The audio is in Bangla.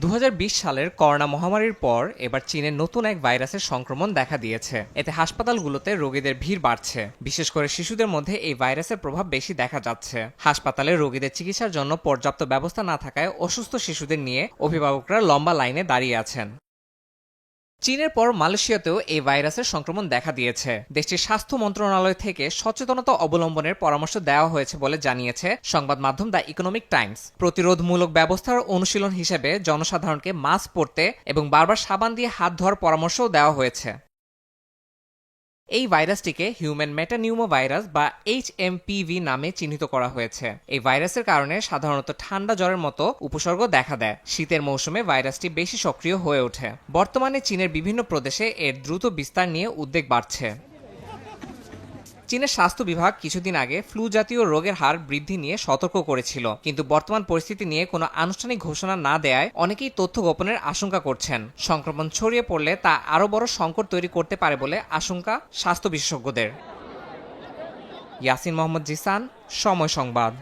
2020 সালের করোনা মহামারীর পর এবার চীনে নতুন এক ভাইরাসের সংক্রমণ দেখা দিয়েছে। এতে হাসপাতালগুলোতে রোগীদের ভিড় বাড়ছে। বিশেষ করে শিশুদের মধ্যে এই ভাইরাসের প্রভাব বেশি দেখা যাচ্ছে। হাসপাতালে রোগীদের চিকিৎসার জন্য পর্যাপ্ত ব্যবস্থা না থাকায় অসুস্থ শিশুদের নিয়ে অভিভাবকরা লম্বা লাইনে দাঁড়িয়ে আছেন। চীনের পর মালয়েশিয়াতেও এই ভাইরাসের সংক্রমণ দেখা দিয়েছে। দেশটির স্বাস্থ্য মন্ত্রণালয় থেকে সচেতনতা অবলম্বনের পরামর্শ দেওয়া হয়েছে বলে জানিয়েছে সংবাদ মাধ্যম দ্য ইকোনমিক টাইমস। প্রতিরোধমূলক ব্যবস্থার অনুশীলন হিসেবে জনসাধারণকে মাস্ক পরতে এবং বারবার সাবান দিয়ে হাত ধোয়ার পরামর্শও দেওয়া হয়েছে। এই ভাইরাসটিকে হিউম্যান মেটানিউমো ভাইরাস বা HMPV নামে চিহ্নিত করা হয়েছে। এই ভাইরাসের কারণে সাধারণত ঠান্ডা জ্বরের মতো উপসর্গ দেখা দেয়। শীতের মৌসুমে ভাইরাসটি বেশি সক্রিয় হয়ে ওঠে। বর্তমানে চীনের বিভিন্ন প্রদেশে এর দ্রুত বিস্তার নিয়ে উদ্বেগ বাড়ছে। চীনের স্বাস্থ্য বিভাগ কিছুদিন আগে ফ্লু জাতীয় রোগের হার বৃদ্ধি নিয়ে সতর্ক করেছিল, কিন্তু বর্তমান পরিস্থিতি নিয়ে কোনো আনুষ্ঠানিক ঘোষণা না দেয়ায় অনেকেই তথ্য গোপনের আশঙ্কা করছেন। সংক্রমণ ছড়িয়ে পড়লে তা আরও বড় সংকট তৈরি করতে পারে বলে আশঙ্কা স্বাস্থ্য বিশেষজ্ঞদের। ইয়াসিন মোহাম্মদ জিসান, সময় সংবাদ।